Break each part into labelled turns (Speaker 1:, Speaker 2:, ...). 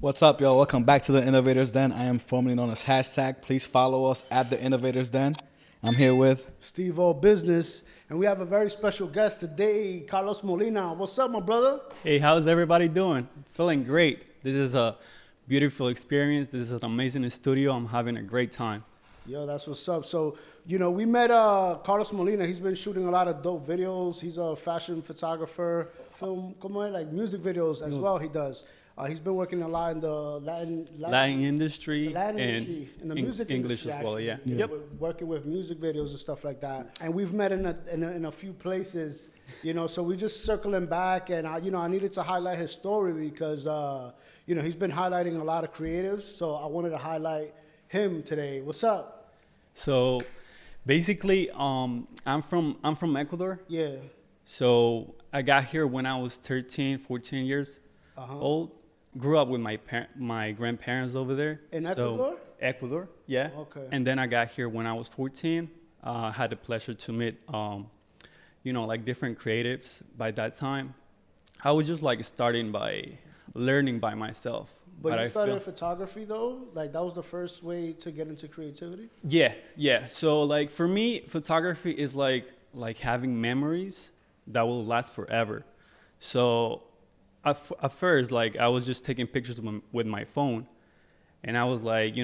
Speaker 1: What's up, y'all? Welcome back to the Innovators Den. I am formerly known as hashtag. Please follow us at the Innovators Den. I'm here with
Speaker 2: Steve O Business, and we have a very special guest today, Carlos Molina. What's up, my brother?
Speaker 3: Hey, how's everybody doing? Feeling great. This is a beautiful experience. This is an amazing studio. I'm having a great time.
Speaker 2: Yo, that's what's up. So, we met Carlos Molina. He's been shooting a lot of dope videos. He's a fashion photographer, like music videos as well. He does. He's been working a lot in the
Speaker 3: Latin industry
Speaker 2: and in the music
Speaker 3: English
Speaker 2: industry,
Speaker 3: as well.
Speaker 2: actually.
Speaker 3: Yeah. Yep.
Speaker 2: Working with music videos and stuff like that. And we've met in a few places, so we just circling back. And I needed to highlight his story because he's been highlighting a lot of creatives. So I wanted to highlight him today. What's up?
Speaker 3: So basically, I'm from Ecuador.
Speaker 2: Yeah.
Speaker 3: So I got here when I was 13, 14 years old. Grew up with my grandparents over there.
Speaker 2: In Ecuador?
Speaker 3: Ecuador, yeah.
Speaker 2: Okay.
Speaker 3: And then I got here when I was 14. Had the pleasure to meet, like different creatives by that time. I was just like starting by learning by myself.
Speaker 2: But you started photography though? Like that was the first way to get into creativity?
Speaker 3: Yeah. So like for me, photography is like having memories that will last forever. So at first, like I was just taking pictures with my phone, and I was like,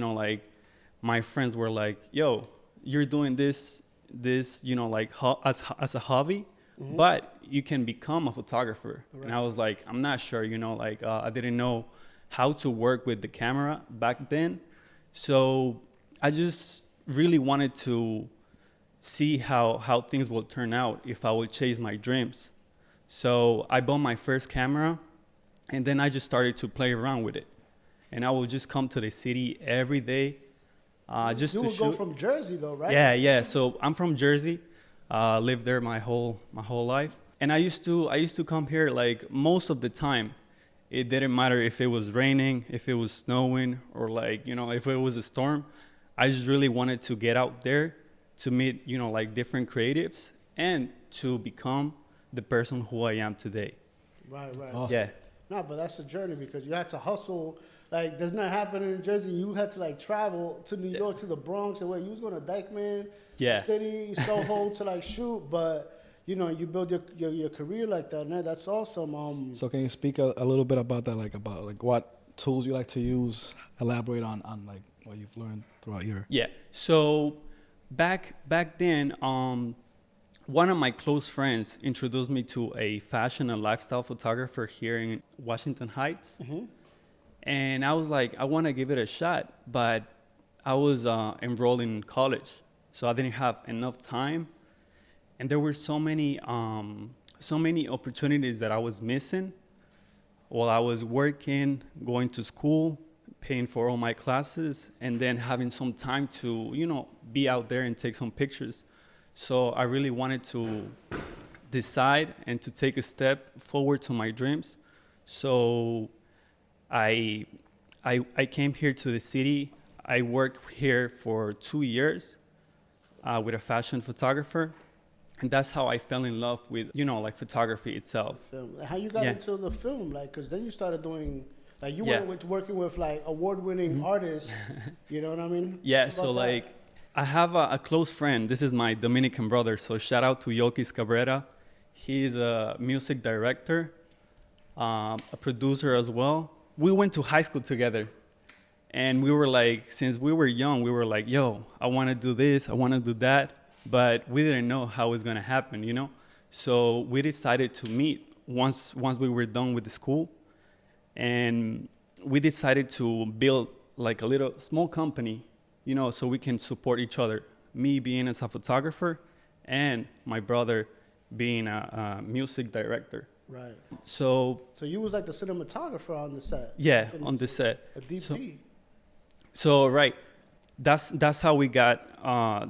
Speaker 3: my friends were like, "Yo, you're doing this, as a hobby, but you can become a photographer." Right. And I was like, "I'm not sure, I didn't know how to work with the camera back then, so I just really wanted to see how things will turn out if I would chase my dreams." So I bought my first camera. And then I just started to play around with it. And I would just come to the city every day just to shoot.
Speaker 2: You would go from Jersey though, right?
Speaker 3: Yeah. So I'm from Jersey. Lived there my whole life. And I used to come here like most of the time. It didn't matter if it was raining, if it was snowing, or if it was a storm. I just really wanted to get out there to meet, different creatives and to become the person who I am today.
Speaker 2: Right.
Speaker 1: Awesome.
Speaker 3: Yeah.
Speaker 2: No, but that's a journey because you had to hustle. Like, does not happen in Jersey. You had to travel to New York, to the Bronx, and where you was going to Dykeman City, Soho to shoot. But you build your career like that. Man, that's awesome.
Speaker 1: So can you speak a little bit about that, about what tools you like to use? Elaborate on what you've learned throughout your.
Speaker 3: Yeah. So back then, one of my close friends introduced me to a fashion and lifestyle photographer here in Washington Heights. Mm-hmm. And I was like, I want to give it a shot, but I was enrolled in college, so I didn't have enough time. And there were so many opportunities that I was missing while I was working, going to school, paying for all my classes, and then having some time to, be out there and take some pictures. So I really wanted to decide and to take a step forward to my dreams. So I came here to the city. I worked here for 2 years with a fashion photographer. And that's how I fell in love with, photography itself.
Speaker 2: How you got into the film? Because then you started doing, you went working with award-winning artists. You know what I mean?
Speaker 3: Yeah, so I have a close friend. This is my Dominican brother. So shout out to Yolkis Cabrera. He's a music director, a producer as well. We went to high school together. And we were since we were young, we were like, yo, I want to do this, I want to do that. But we didn't know how it was going to happen, So we decided to meet once we were done with the school. And we decided to build a little small company, so we can support each other. Me being as a photographer and my brother being a music director.
Speaker 2: Right.
Speaker 3: So
Speaker 2: you was like the cinematographer on the set.
Speaker 3: Yeah, on the set.
Speaker 2: A DP.
Speaker 3: So right, that's how we got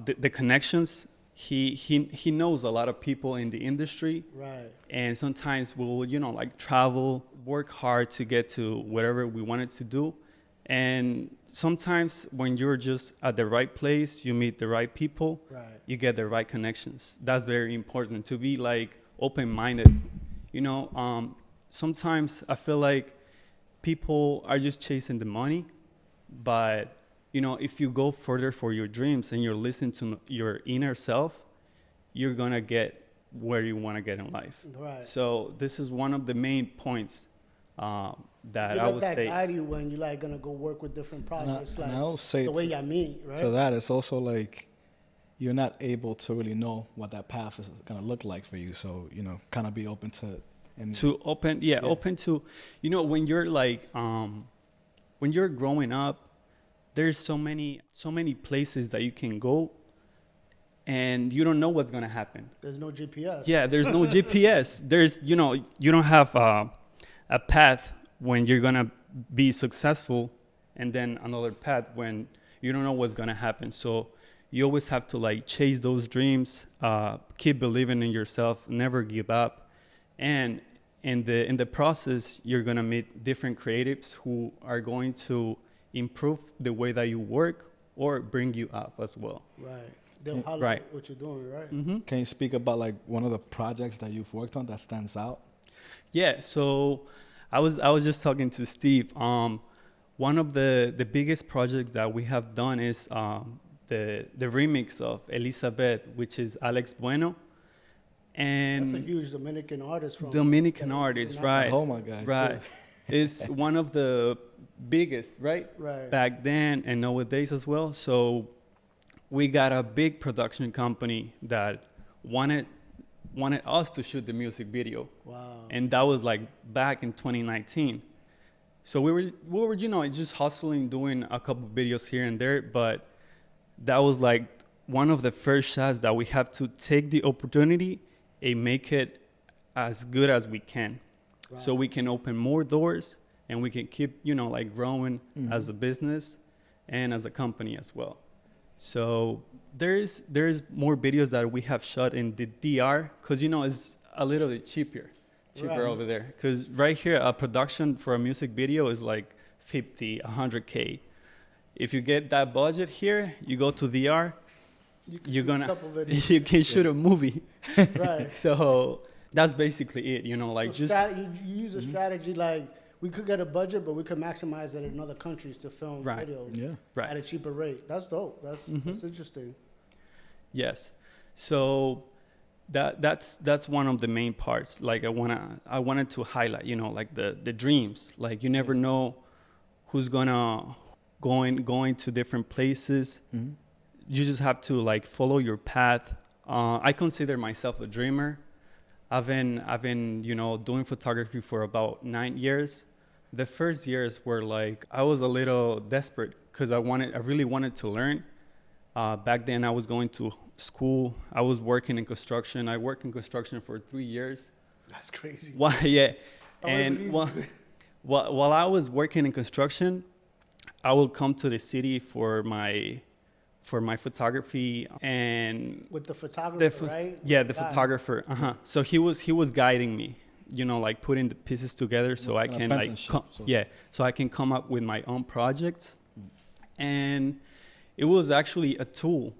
Speaker 3: the connections. He knows a lot of people in the industry.
Speaker 2: Right.
Speaker 3: And sometimes we'll travel, work hard to get to whatever we wanted to do. And sometimes when you're just at the right place, you meet the right people,
Speaker 2: right.
Speaker 3: You get the right connections. That's very important, to be open-minded. Sometimes I feel like people are just chasing the money, but you know, if you go further for your dreams and you're listening to your inner self, you're gonna get where you want to get in life.
Speaker 2: Right.
Speaker 3: So this is one of the main points that
Speaker 2: You
Speaker 3: I
Speaker 2: let
Speaker 3: would
Speaker 2: that
Speaker 3: say.
Speaker 2: guide you when you're like gonna go work with different projects,
Speaker 1: And
Speaker 2: like
Speaker 1: I'll say
Speaker 2: the way you meet, right?
Speaker 1: to that, it's also like you're not able to really know what that path is gonna look like for you. So you know, kind of be open to and
Speaker 3: To open, yeah, open to, you know, when you're like when you're growing up, there's so many places that you can go and you don't know what's going to happen.
Speaker 2: There's no GPS.
Speaker 3: Yeah, there's no GPS. There's, you know, you don't have a path when you're going to be successful, and then another path when you don't know what's going to happen. So you always have to like chase those dreams, keep believing in yourself, never give up. And in the process, you're going to meet different creatives who are going to improve the way that you work or bring you up as well.
Speaker 2: Right. They'll highlight
Speaker 3: Right.
Speaker 2: what you're doing, right?
Speaker 3: Mm-hmm.
Speaker 1: Can you speak about like one of the projects that you've worked on that stands out?
Speaker 3: Yeah, so I was just talking to Steve. One of the biggest projects that we have done is the remix of Elizabeth, which is Alex Bueno. And
Speaker 2: That's a huge Dominican artist from
Speaker 3: Dominican artist, right?
Speaker 1: Oh my God!
Speaker 3: Right. It's one of the biggest, right?
Speaker 2: Right.
Speaker 3: Back then and nowadays as well. So we got a big production company that wanted us to shoot the music video.
Speaker 2: Wow.
Speaker 3: And that was like back in 2019. So we were, you know, just hustling, doing a couple videos here and there, but that was like one of the first shots that we have to take the opportunity and make it as good as we can.
Speaker 2: Right.
Speaker 3: So we can open more doors and we can keep, you know, like growing as a business and as a company as well. So there's more videos that we have shot in the DR because, you know, it's a little bit cheaper
Speaker 2: Right.
Speaker 3: over there. Because right here, a production for a music video is like 50, 100K. If you get that budget here, you go to DR, you're gonna you can shoot a movie.
Speaker 2: Right.
Speaker 3: So that's basically it, you know, like
Speaker 2: So
Speaker 3: just
Speaker 2: you use a strategy like we could get a budget, but we could maximize it in other countries to film
Speaker 3: Right.
Speaker 2: videos
Speaker 1: Yeah.
Speaker 3: right.
Speaker 2: at a cheaper rate. That's dope. That's interesting.
Speaker 3: Yes. So that's one of the main parts. Like I wanted to highlight, you know, like the dreams. Like you never know who's going to different places.
Speaker 1: Mm-hmm.
Speaker 3: You just have to like follow your path. I consider myself a dreamer. I've been, you know, doing photography for about 9 years. The first years were like I was a little desperate because I really wanted to learn. Back then I was going to school. I was working in construction. I worked in construction for 3 years.
Speaker 2: That's crazy.
Speaker 3: Well, yeah.
Speaker 2: I
Speaker 3: And
Speaker 2: believe
Speaker 3: while I was working in construction, I would come to the city for my photography and
Speaker 2: With the photographer, right?
Speaker 3: yeah, the
Speaker 2: Guy.
Speaker 3: photographer. So he was guiding me, you know, like putting the pieces together so I can like so I can come up with my own projects. And it was actually a tool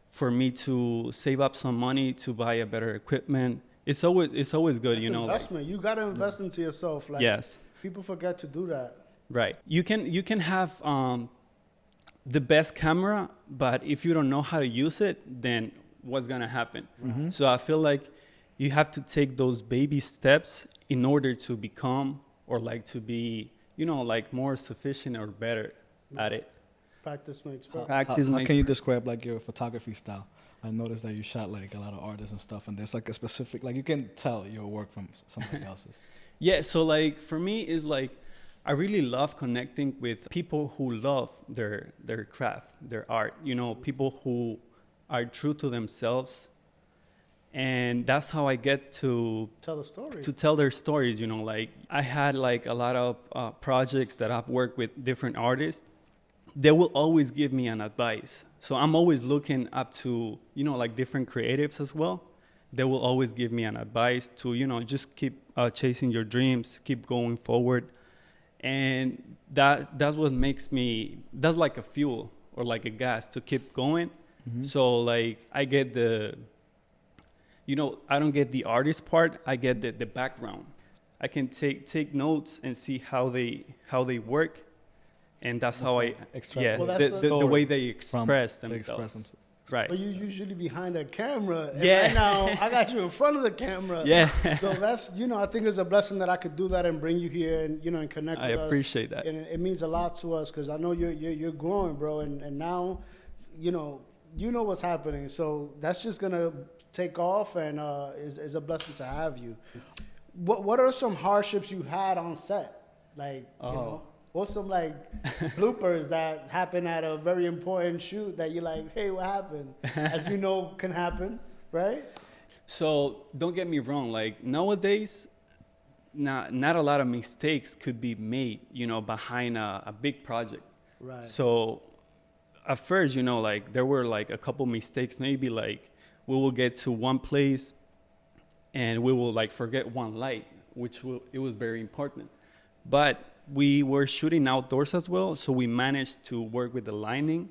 Speaker 3: for me to save up some money to buy a better equipment. It's always good,
Speaker 2: That's
Speaker 3: you know.
Speaker 2: investment. You gotta invest into yourself. Like
Speaker 3: Yes.
Speaker 2: people forget to do that.
Speaker 3: Right. You can have the best camera, but if you don't know how to use it, then what's gonna happen?
Speaker 1: Mm-hmm.
Speaker 3: So I feel like you have to take those baby steps in order to become or like to be, you know, like more sufficient or better at it.
Speaker 2: Practice makes perfect.
Speaker 3: Practice
Speaker 1: How
Speaker 3: makes
Speaker 1: can you describe like your photography style? I noticed that you shot like a lot of artists and stuff, and there's like a specific, like you can tell your work from somebody else's.
Speaker 3: Yeah, so like for me is like I really love connecting with people who love their craft, their art, you know, people who are true to themselves. And that's how I get to
Speaker 2: Tell the story.
Speaker 3: tell their stories, you know, like I had like a lot of projects that I've worked with different artists. They will always give me an advice. So I'm always looking up to, you know, like different creatives as well. They will always give me an advice to, you know, just keep chasing your dreams, keep going forward. And that's what makes me, that's like a fuel or like a gas to keep going.
Speaker 1: Mm-hmm.
Speaker 3: So like I get I don't get the artist part, I get the background. I can take notes and see how they work, and that's how I
Speaker 1: Extract
Speaker 2: Well,
Speaker 3: the way they
Speaker 1: from-
Speaker 3: express
Speaker 1: they
Speaker 3: themselves.
Speaker 1: express themselves.
Speaker 3: Right.
Speaker 2: But you're usually behind the camera. And
Speaker 3: Yeah.
Speaker 2: right now, I got you in front of the camera.
Speaker 3: Yeah.
Speaker 2: So that's, I think it's a blessing that I could do that and bring you here and, and connect
Speaker 3: I
Speaker 2: with us.
Speaker 3: appreciate that.
Speaker 2: And it means a lot to us because I know you're growing, bro. And now, you know what's happening. So that's just going to take off and is a blessing to have you. What are some hardships you had on set? Like, what's some like bloopers that happen at a very important shoot that you're like, hey, what happened? As you know, can happen, right?
Speaker 3: So don't get me wrong. Like nowadays, not a lot of mistakes could be made, behind a big project.
Speaker 2: Right.
Speaker 3: So at first, like there were like a couple mistakes. Maybe like we will get to one place and we will like forget one light, it was very important. But we were shooting outdoors as well, so we managed to work with the lighting.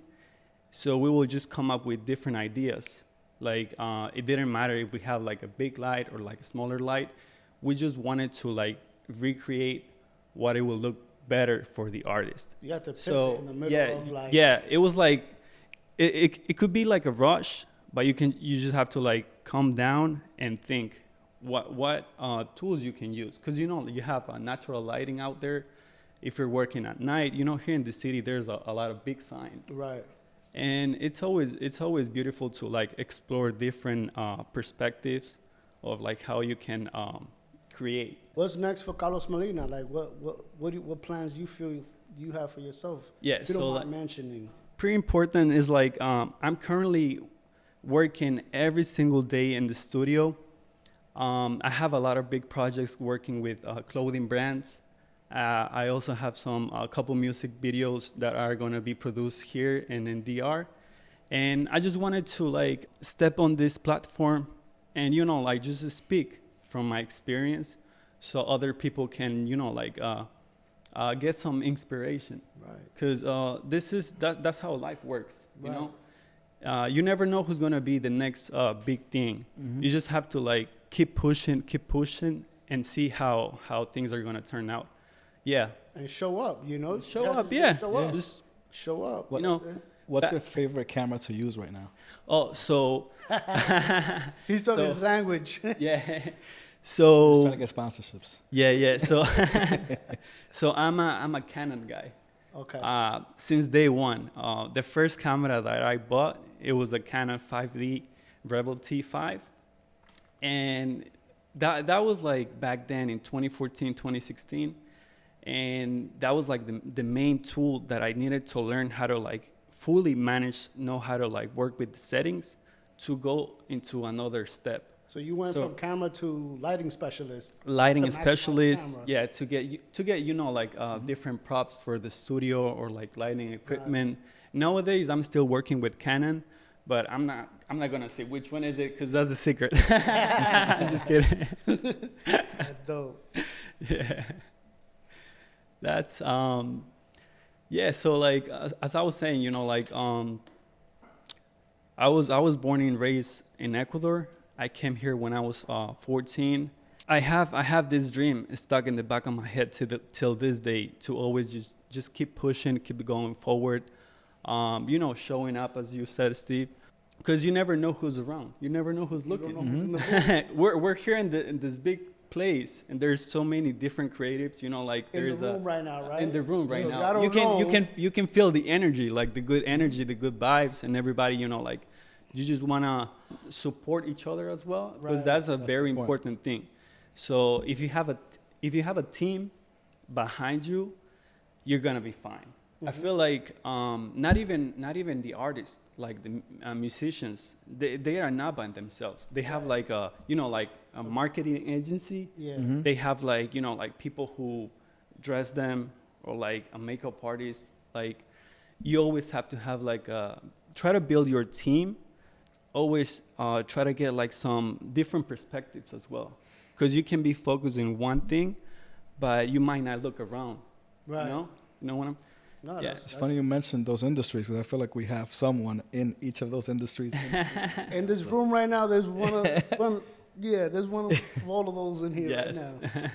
Speaker 3: So we will just come up with different ideas. Like it didn't matter if we have like a big light or like a smaller light. We just wanted to like recreate what it will look better for the artist.
Speaker 2: You have to pivot in the middle of like...
Speaker 3: Yeah, it was like, it could be like a rush, but you just have to like calm down and think what tools you can use. Because you have natural lighting out there. If you're working at night, here in the city, there's a lot of big signs.
Speaker 2: Right.
Speaker 3: And it's always beautiful to like explore different perspectives of like how you can create.
Speaker 2: What's next for Carlos Molina? Like what plans you feel you have for yourself?
Speaker 3: Yeah,
Speaker 2: if you
Speaker 3: so
Speaker 2: don't
Speaker 3: like,
Speaker 2: mind mentioning.
Speaker 3: pretty important is like I'm currently working every single day in the studio. I have a lot of big projects working with clothing brands. I also have a couple music videos that are going to be produced here and in DR. And I just wanted to like step on this platform and, like just speak from my experience so other people can, get some inspiration.
Speaker 2: Right.
Speaker 3: Because that's how life works,
Speaker 2: Right.
Speaker 3: You never know who's going to be the next big thing.
Speaker 1: Mhm.
Speaker 3: You just have to like keep pushing and see how things are going to turn out. Yeah.
Speaker 2: And show up,
Speaker 3: Show
Speaker 2: You have
Speaker 3: up,
Speaker 2: to
Speaker 3: yeah.
Speaker 2: Show up.
Speaker 3: Just
Speaker 2: Show up.
Speaker 1: What's your favorite camera to use right now?
Speaker 3: so
Speaker 2: He's talking
Speaker 3: So-
Speaker 2: his language.
Speaker 3: yeah.
Speaker 1: Just
Speaker 3: So
Speaker 1: trying to get sponsorships.
Speaker 3: yeah. So I'm a Canon guy.
Speaker 2: Okay.
Speaker 3: Since day one, the first camera that I bought, it was a Canon 5D Rebel T5, and that was like back then in 2014, 2016, and that was like the main tool that I needed to learn how to like fully know how to like work with the settings to go into another step.
Speaker 2: So you went from camera to lighting specialist.
Speaker 3: Lighting
Speaker 2: To maximize
Speaker 3: specialist,
Speaker 2: camera.
Speaker 3: yeah, to get like different props for the studio or like lighting equipment. Nowadays, I'm still working with Canon, but I'm not gonna say which one is it because that's the secret. I'm just kidding.
Speaker 2: That's dope.
Speaker 3: Yeah, that's yeah. So like as I was saying, I was born and raised in Ecuador. I came here when I was 14. I have this dream stuck in the back of my head till this day to always just keep pushing, keep going forward. Showing up, as you said, Steve, because you never know who's around. You never know who's looking.
Speaker 2: You don't know who's in the booth.
Speaker 3: We're here in this big place, and there's so many different creatives. Like there's
Speaker 2: in the room right now, right?
Speaker 3: in the room right
Speaker 2: So
Speaker 3: now.
Speaker 2: I don't
Speaker 3: You can feel the energy, like the good energy, the good vibes, and everybody. Like you just wanna support each other as well, because
Speaker 2: Right.
Speaker 3: that's a very important thing. So if you have a team behind you, you're gonna be fine. I feel like not even the artists, like the musicians, they are not by themselves. They have like a marketing agency.
Speaker 2: Yeah.
Speaker 1: Mhm.
Speaker 3: They have like people who dress them, or like a makeup artist. Like you always have to have like try to build your team. Always try to get like some different perspectives as well, because you can be focused in one thing, but you might not look around.
Speaker 2: Right.
Speaker 3: You know what I'm.
Speaker 2: No,
Speaker 3: Yeah.
Speaker 1: It's funny you mentioned those industries because I feel like we have someone in each of those industries.
Speaker 2: In this room right now, there's one. There's one of all of those in here
Speaker 3: Yes.
Speaker 2: right now.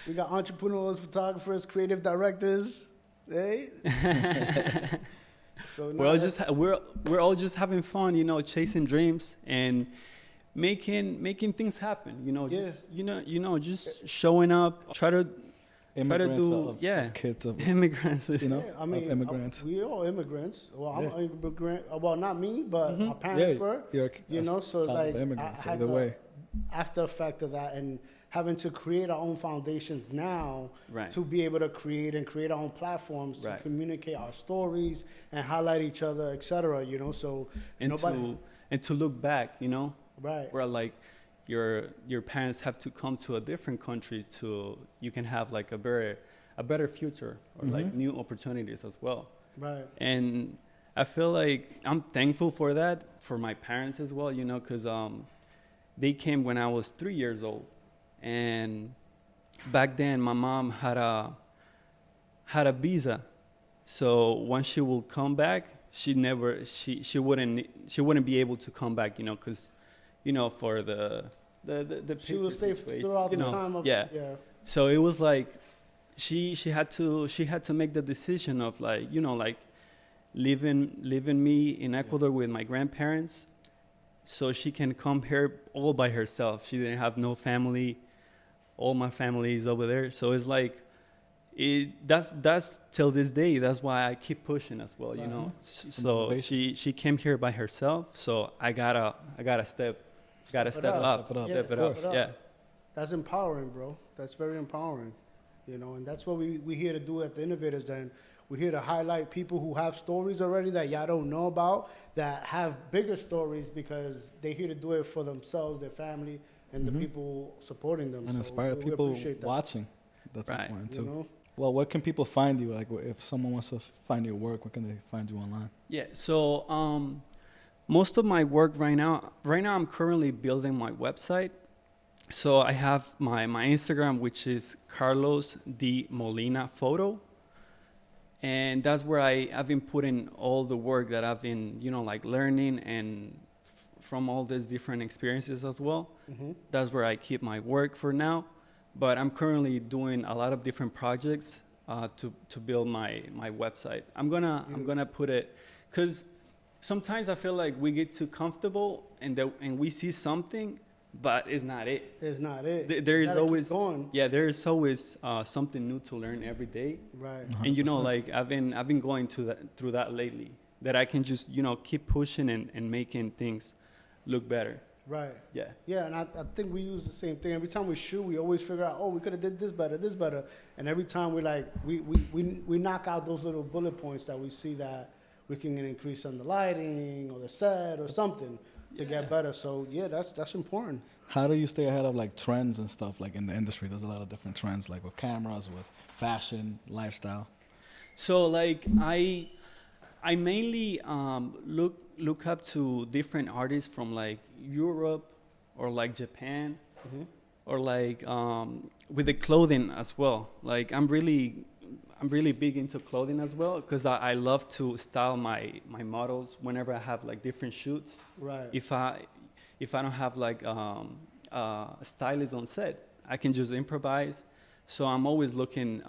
Speaker 2: We got entrepreneurs, photographers, creative directors. Hey. So
Speaker 3: we're all just having fun, you know, chasing dreams and making things happen. You know, just showing up. Try to do
Speaker 1: kids of
Speaker 3: immigrants.
Speaker 1: you know,
Speaker 2: I mean,
Speaker 1: of immigrants.
Speaker 2: We all immigrants. Well, I'm an immigrant. Well, not me, but my parents were. You know, so like
Speaker 1: immigrants.
Speaker 2: I had
Speaker 1: Either way,
Speaker 2: after effect of that, and having to create our own foundations now to be able to create our own platforms to communicate our stories and highlight each other, etc. You know, so
Speaker 3: and to look back, you know, where like your parents have to come to a different country so you can have like a better future or like new opportunities as well.
Speaker 2: Right.
Speaker 3: And I feel like I'm thankful for that, for my parents as well, you know, because they came when I was 3 years old. And back then, my mom had a visa, so once she will come back, she wouldn't be able to come back, you know, because, you know, for the
Speaker 2: she will stay throughout the time of
Speaker 3: So it was like she had to make the decision of like, you know, like leaving me in Ecuador with my grandparents, so she can come here all by herself. She didn't have no family. All my family is over there, so it's like that's till this day. That's why I keep pushing as well, you know. So she came here by herself, so I gotta step up. Yeah,
Speaker 2: that's empowering, bro. That's very empowering, you know. And that's what we here to do at the Innovators Den. We're here to highlight people who have stories already that y'all don't know about, that have bigger stories because they're here to do it for themselves, their family, and the people supporting them.
Speaker 1: And inspire people watching. That's important too. You know? Well, where can people find you? Like, if someone wants to find your work, where can they find you online?
Speaker 3: Yeah, so most of my work right now I'm currently building my website. So I have my Instagram, which is Carlos D. Molina Photo. And that's where I've been putting all the work that I've been, you know, like learning and from all these different experiences as well. That's where I keep my work for now. But I'm currently doing a lot of different projects to build my website. I'm gonna put it, because sometimes I feel like we get too comfortable and we see something, but it's not it.
Speaker 2: It's not it.
Speaker 3: There is always something new to learn every day.
Speaker 2: Right.
Speaker 1: 100%.
Speaker 3: And you know, like I've been going through that lately, that I can just, you know, keep pushing and making things look better.
Speaker 2: Right.
Speaker 3: Yeah.
Speaker 2: Yeah, and I think we use the same thing. Every time we shoot, we always figure out, we could have did this better. And every time we knock out those little bullet points that we see that we can increase on the lighting or the set or something to get better. So yeah, that's important.
Speaker 1: How do you stay ahead of like trends and stuff like in the industry? There's a lot of different trends, like with cameras, with fashion, lifestyle.
Speaker 3: So like I mainly look up to different artists from like Europe or like Japan, or like with the clothing as well. Like I'm really big into clothing as well, because I love to style my models whenever I have like different shoots.
Speaker 2: Right.
Speaker 3: If I don't have like a stylist on set, I can just improvise. So I'm always looking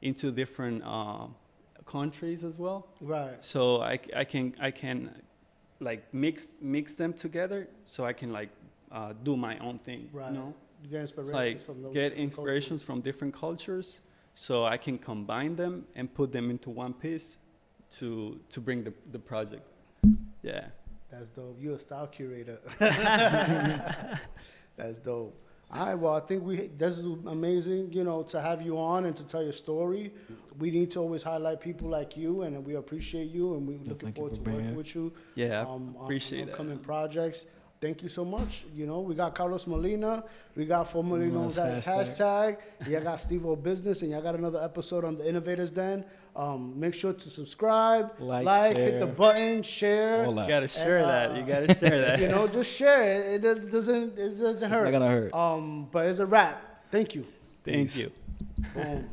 Speaker 3: into different countries as well.
Speaker 2: Right.
Speaker 3: So I can like mix them together, so I can like do my own thing.
Speaker 2: Right.
Speaker 3: You know?
Speaker 2: You get inspirations
Speaker 3: Like
Speaker 2: from those
Speaker 3: get inspirations from different cultures, so I can combine them and put them into one piece to bring the project. Yeah.
Speaker 2: That's dope. You're a style curator. That's dope. All right, well, I think this is amazing, you know, to have you on and to tell your story. We need to always highlight people like you, and we appreciate you, and we're looking forward to working with you.
Speaker 3: Yeah, appreciate
Speaker 2: on upcoming projects. Thank you so much. You know, we got Carlos Molina, we got formerly known as hashtag. Y'all got Steve-O Business, and y'all got another episode on the Innovators Den. Make sure to subscribe, like, hit the button, share.
Speaker 3: You gotta share that. You gotta share that.
Speaker 2: You know, just share it. It doesn't hurt. It's not
Speaker 1: gonna hurt.
Speaker 2: But it's a wrap. Thank you.
Speaker 3: Thank you.
Speaker 2: Boom.